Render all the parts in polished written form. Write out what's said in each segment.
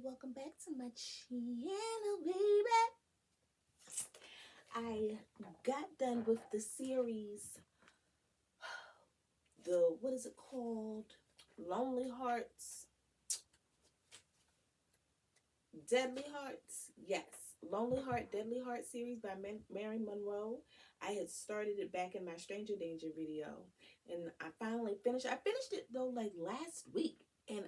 welcome back to my channel, baby. I got done with the series, what is it called? Lonely Hearts, Deadly Hearts. Yes, Lonely Heart, Deadly Heart series by Mary Monroe. I had started it back in my Stranger Danger video, and I finally finished. I finished it though like last week, and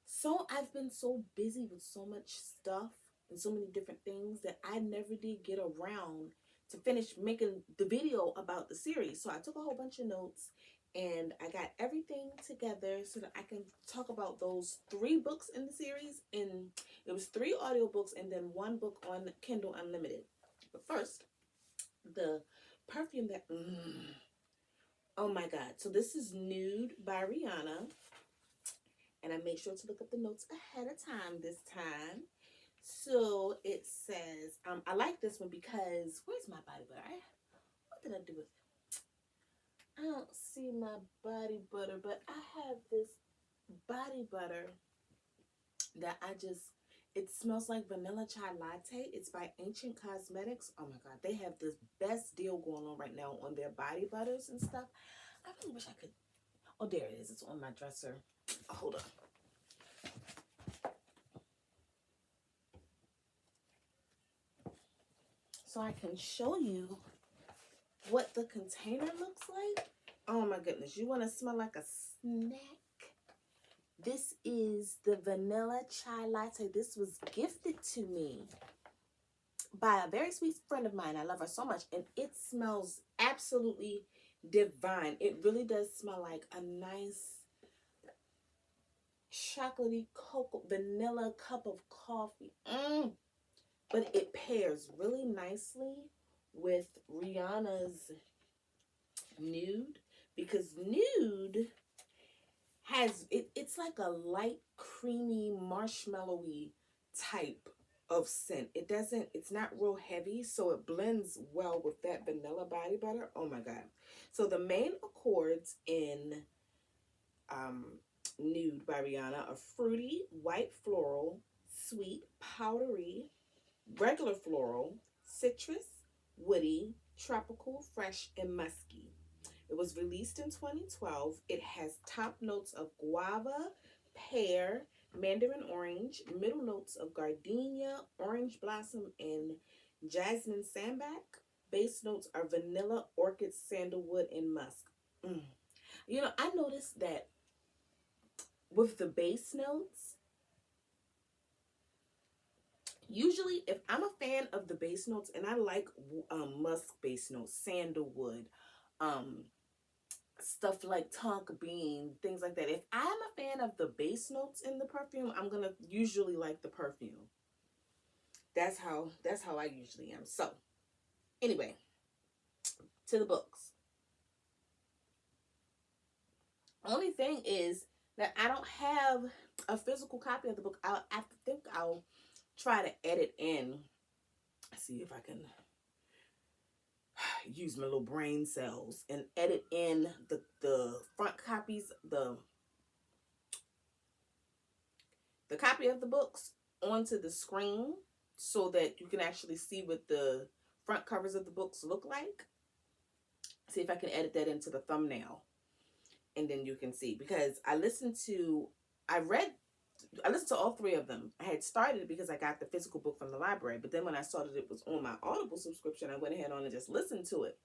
so I've been so busy with so much stuff and so many different things that I never did get around to finish making the video about the series. So I took a whole bunch of notes and I got everything together so that I can talk about those 3 books in the series. And it was 3 audiobooks and then 1 book on Kindle Unlimited. But first, the perfume that, oh my God. So this is Nude by Rihanna. And I made sure to look up the notes ahead of time this time. So it says, I like this one because, where's my body butter? What did I do with it? I don't see my body butter, but I have this body butter that it smells like vanilla chai latte. It's by Ancient Cosmetics. Oh my God, they have this best deal going on right now on their body butters and stuff. I really wish I could, oh, there it is. It's on my dresser. Hold on. So I can show you what the container looks like. Oh my goodness, you want to smell like a snack? This is the vanilla chai latte. This was gifted to me by a very sweet friend of mine. I love her so much, and it smells absolutely divine. It really does smell like a nice chocolatey cocoa vanilla cup of coffee. But it pairs really nicely with Rihanna's Nude, because Nude has it's like a light creamy marshmallowy type of scent. It's not real heavy, so it blends well with that vanilla body butter. Oh my God. So the main accords in Nude by Rihanna are fruity, white floral, sweet, powdery, regular floral, citrus, woody, tropical, fresh, and musky. It was released in 2012. It has top notes of guava, pear, mandarin orange, middle notes of gardenia, orange blossom, and jasmine sambac. Base notes are vanilla, orchid, sandalwood, and musk. You know, I noticed that with the base notes, usually if I'm a fan of the base notes, and I like musk base notes, sandalwood, stuff like tonka bean, things like that. If I'm a fan of the base notes in the perfume, I'm gonna usually like the perfume. That's how I usually am. So anyway, to the books. Only thing is that I don't have a physical copy of the book. I think I'll try to edit in, see if I can use my little brain cells and edit in the front copies, the copy of the books onto the screen so that you can actually see what the front covers of the books look like. See if I can edit that into the thumbnail, and then you can see, because I listened to all 3 of them. I had started because I got the physical book from the library, but then when I saw that it was on my Audible subscription, I went ahead on and just listened to it.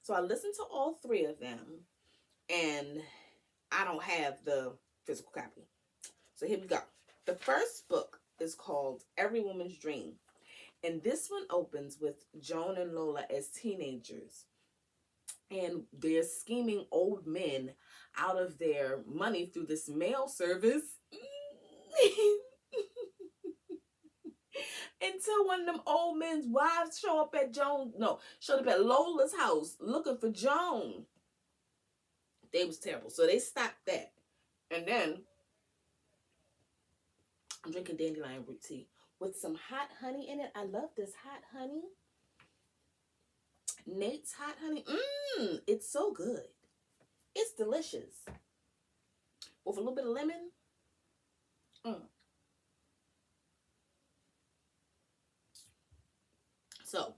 So I listened to all 3 of them, and I don't have the physical copy. So here we go. The first book is called Every Woman's Dream. And this one opens with Joan and Lola as teenagers. And they're scheming old men out of their money through this mail service. Until one of them old men's wives showed up at Lola's house looking for Joan. They was terrible. So they stopped that. And then I'm drinking dandelion root tea with some hot honey in it. I love this hot honey. Nate's hot honey. It's so good. It's delicious. With a little bit of lemon. Mm. So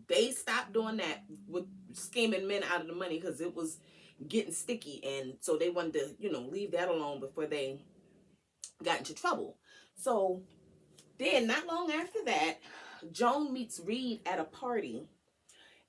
they stopped doing that with scamming men out of the money because it was getting sticky, and so they wanted to, leave that alone before they got into trouble. So then, not long after that, Joan meets Reed at a party,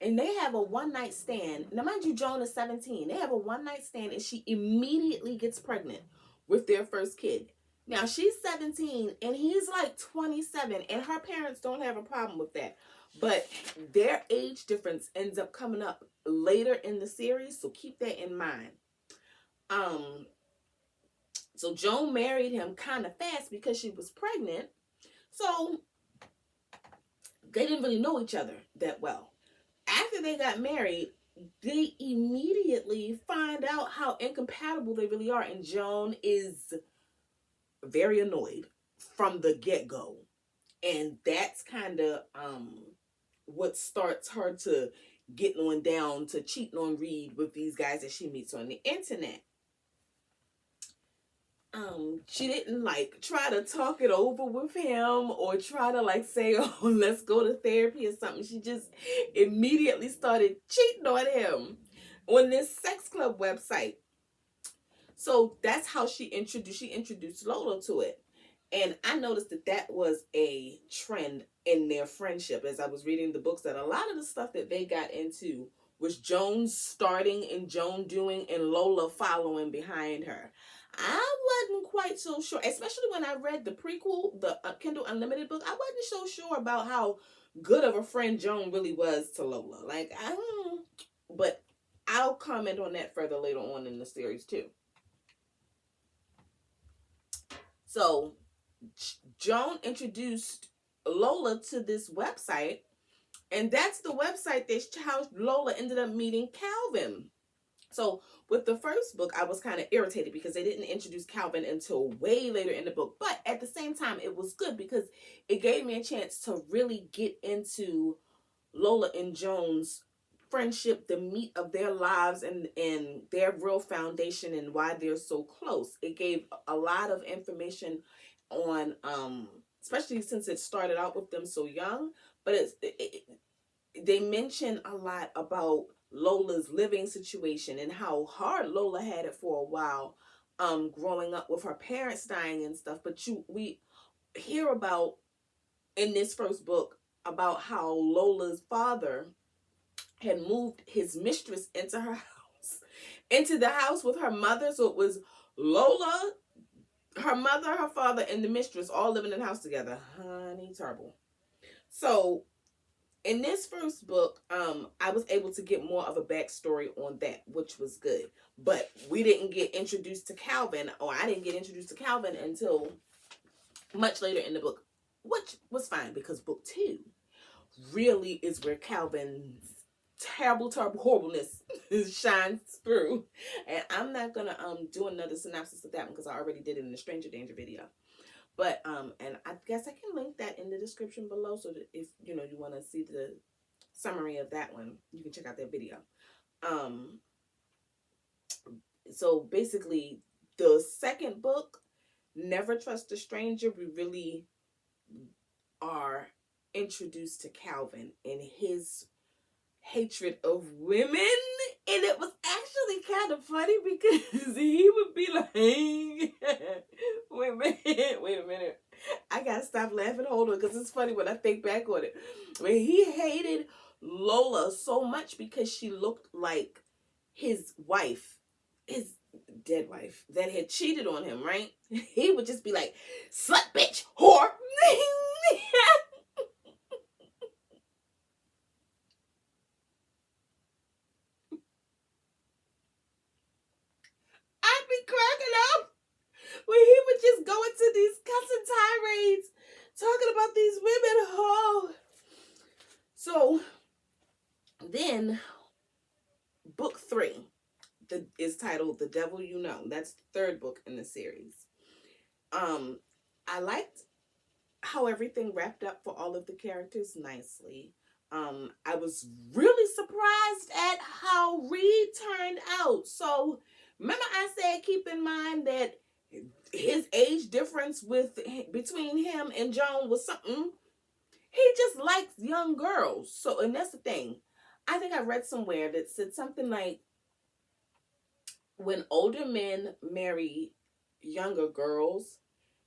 and they have a one night stand. Now, mind you, Joan is 17. They have a one night stand, and she immediately gets pregnant with their first kid. Now, she's 17, and he's like 27, and her parents don't have a problem with that. But their age difference ends up coming up later in the series, so keep that in mind. So Joan married him kind of fast because she was pregnant. So they didn't really know each other that well. After they got married, they immediately find out how incompatible they really are. And Joan is very annoyed from the get-go. And that's kind of what starts her to getting on down to cheating on Reed with these guys that she meets on the internet. She didn't like try to talk it over with him or try to like say, oh, let's go to therapy or something. She just immediately started cheating on him on this sex club website. So that's how she introduced Lola to it. And I noticed that was a trend in their friendship as I was reading the books, that a lot of the stuff that they got into was Joan starting and Joan doing and Lola following behind her. I wasn't quite so sure, especially when I read the prequel, the Kindle Unlimited book. I wasn't so sure about how good of a friend Joan really was to Lola. But I'll comment on that further later on in the series too. So Joan introduced Lola to this website, and that's the website that's how Lola ended up meeting Calvin. So with the first book, I was kind of irritated because they didn't introduce Calvin until way later in the book. But at the same time, it was good because it gave me a chance to really get into Lola and Joan's friendship, the meat of their lives, and their real foundation and why they're so close. It gave a lot of information on, especially since it started out with them so young. But they mention a lot about Lola's living situation and how hard Lola had it for a while, growing up with her parents dying and stuff. But we hear about in this first book about how Lola's father had moved his mistress into the house with her mother. So it was Lola, her mother, her father, and the mistress all living in the house together. Honey, terrible. So in this first book, I was able to get more of a backstory on that, which was good. But we didn't get introduced to Calvin, or I didn't get introduced to Calvin until much later in the book, which was fine because book 2 really is where Calvin's terrible horribleness shines through. And I'm not gonna do another synopsis of that one because I already did it in the Stranger Danger video. But and I guess I can link that in the description below, so that if you want to see the summary of that one, you can check out that video. So basically, the second book, Never Trust a Stranger, we really are introduced to Calvin and his hatred of women. And it was actually kind of funny because he would be like, wait a minute. I gotta stop laughing. Hold on, because it's funny when I think back on it. When he hated Lola so much because she looked like his wife, his dead wife, that had cheated on him, right? He would just be like, slut, bitch, whore. I'd be cracking up when he would just go into these cussing tirades talking about these women. Oh. So then book 3 is titled The Devil You Know. That's the third book in the series. I liked how everything wrapped up for all of the characters nicely. I was really surprised at how Reed turned out. So remember I said keep in mind that his age difference between him and Joan was something. He just likes young girls. So, and that's the thing. I think I read somewhere that said something like, when older men marry younger girls,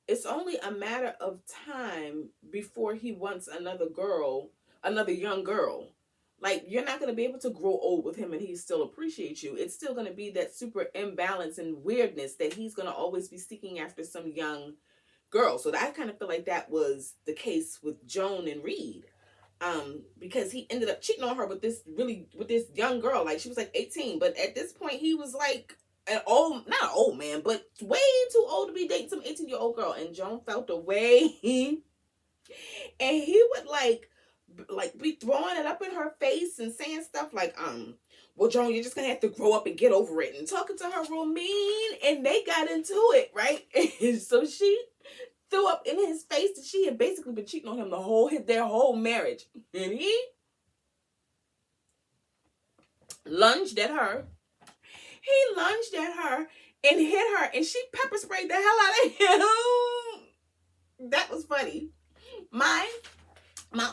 it's only a matter of time before he wants another young girl. Like, you're not going to be able to grow old with him and he still appreciate you. It's still going to be that super imbalance and weirdness that he's going to always be seeking after some young girl. So I kind of feel like that was the case with Joan and Reed. Because he ended up cheating on her with this young girl. Like, she was like 18, but at this point he was like not an old man, but way too old to be dating some 18-year-old girl. And Joan felt the way and he would like be throwing it up in her face and saying stuff like, well, Joan, you're just gonna have to grow up and get over it, and talking to her real mean. And they got into it, right? And so she threw up in his face that she had basically been cheating on him their whole marriage. And he lunged at her. He lunged at her and hit her, and she pepper sprayed the hell out of him. That was funny. My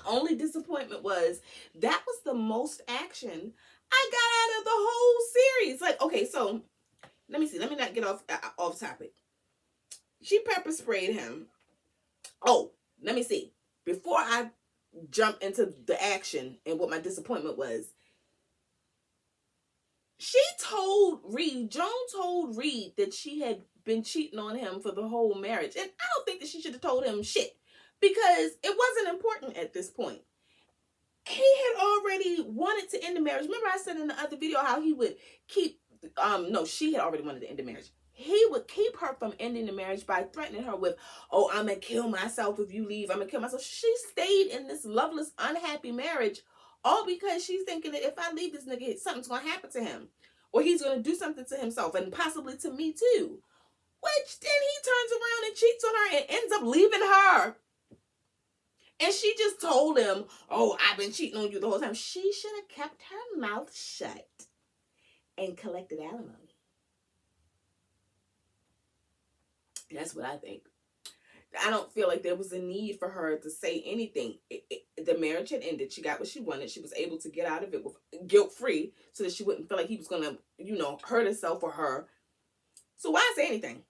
only disappointment was that was the most action I got out of the whole series. Like, okay, so let me see. Let me not get off topic. She pepper sprayed him. Oh, let me see. Before I jump into the action and what my disappointment was, Joan told Reed that she had been cheating on him for the whole marriage. And I don't think that she should have told him shit, because it wasn't important at this point. He had already wanted to end the marriage. Remember I said in the other video how he would keep, she had already wanted to end the marriage. He would keep her from ending the marriage by threatening her with, oh, I'm going to kill myself if you leave. I'm going to kill myself. She stayed in this loveless, unhappy marriage, all because she's thinking that if I leave this nigga, something's going to happen to him. Or he's going to do something to himself, and possibly to me too. Which then he turns around and cheats on her and ends up leaving her. And she just told him, oh, I've been cheating on you the whole time. She should have kept her mouth shut and collected alimony. That's what I think. I don't feel like there was a need for her to say anything. The marriage had ended. She got what she wanted. She was able to get out of it with guilt-free, so that she wouldn't feel like he was going to, hurt himself or her. So why say anything?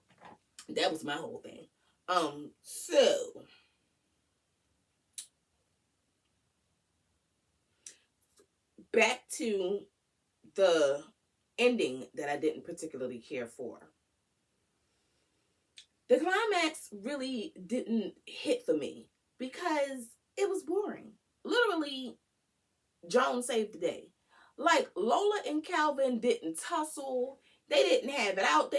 That was my whole thing. So back to the ending that I didn't particularly care for. The climax really didn't hit for me because it was boring. Literally, Joan saved the day. Like, Lola and Calvin didn't tussle. They didn't have it out.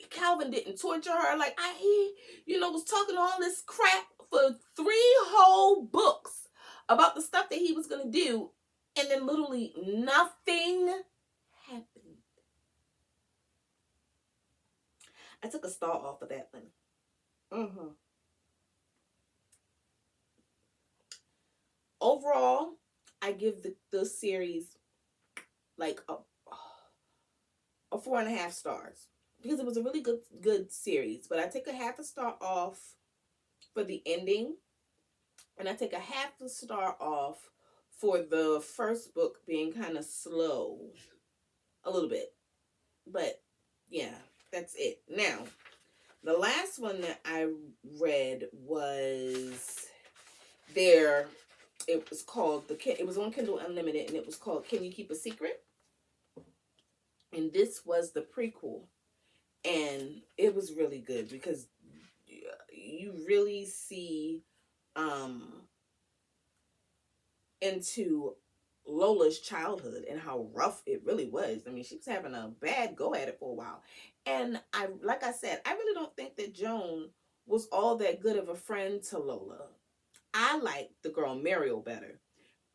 Calvin didn't torture her. Like, he was talking all this crap for 3 whole books about the stuff that he was going to do. And then literally nothing happened. I took a star off of that one. Overall, I give the series like a 4.5 stars, because it was a really good series. But I take a half a star off for the ending, and I take a half a star off for the first book being kind of slow a little bit. But yeah, that's it. Now, the last one that I read was it was on Kindle Unlimited, and it was called Can You Keep a Secret? And this was the prequel. And it was really good because you really see into Lola's childhood and how rough it really was. I mean, she was having a bad go at it for a while. And like I said, I really don't think that Joan was all that good of a friend to Lola. I liked the girl Mariel better.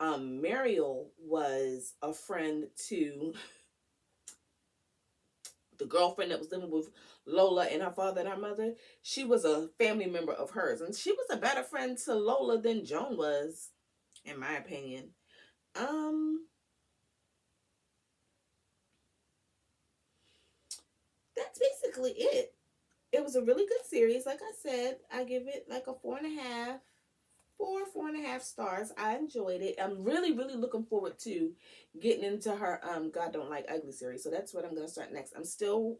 Mariel was a friend to the girlfriend that was living with Lola and her father and her mother. She was a family member of hers, and she was a better friend to Lola than Joan was, in my opinion. That's basically it. it was a really good series. Like I said, I give it like a 4.5, 4.5 stars. I enjoyed it. I'm really, really looking forward to getting into her God Don't Like Ugly series. So that's what I'm gonna start next. I'm still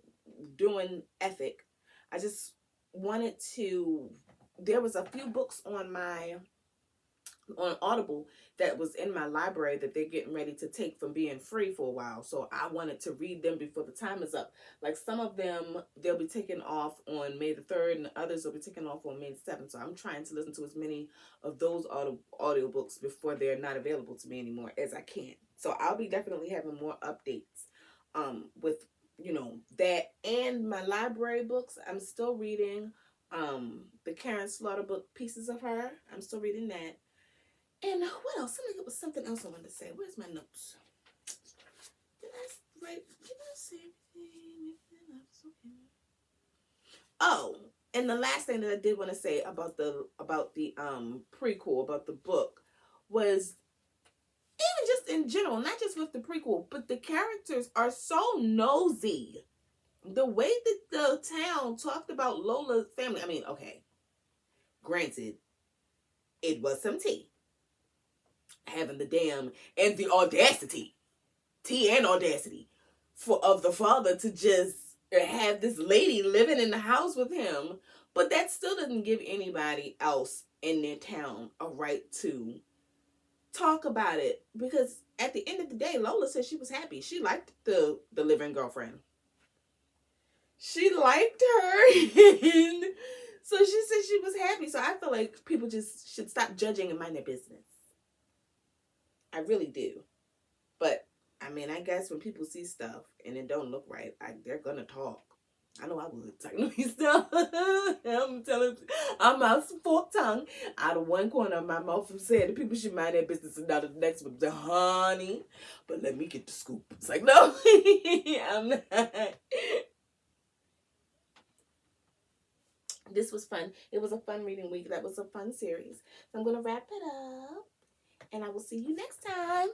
doing Ethic. I just wanted to, there was a few books on Audible that was in my library that they're getting ready to take from being free for a while. So I wanted to read them before the time is up. Like some of them, they'll be taken off on May the 3rd, and others will be taken off on May the 7th. So I'm trying to listen to as many of those audiobooks before they're not available to me anymore as I can. So I'll be definitely having more updates with, that and my library books. I'm still reading the Karen Slaughter book, Pieces of Her. I'm still reading that. And what else? It was something else I wanted to say. Where's my notes? Did I say everything? Oh, and the last thing that I did want to say about the prequel, about the book, was even just in general, not just with the prequel, but the characters are so nosy. The way that the town talked about Lola's family. I mean, okay, granted, it was some tea. Having the damn and the audacity, tea and audacity, of the father to just have this lady living in the house with him, but that still doesn't give anybody else in their town a right to talk about it, because at the end of the day, Lola said she was happy. She liked the living girlfriend. She liked her. So she said she was happy. So I feel like people just should stop judging and mind their business. I really do. But I mean, I guess when people see stuff and it don't look right, they're gonna talk. I know I would technically stuff. I'm telling you, I'm out fork tongue out of one corner of my mouth from saying that people should mind their business and not the next one. Honey, but let me get the scoop. It's like, no, I'm not. This was fun. It was a fun reading week. That was a fun series. So I'm gonna wrap it up, and I will see you next time.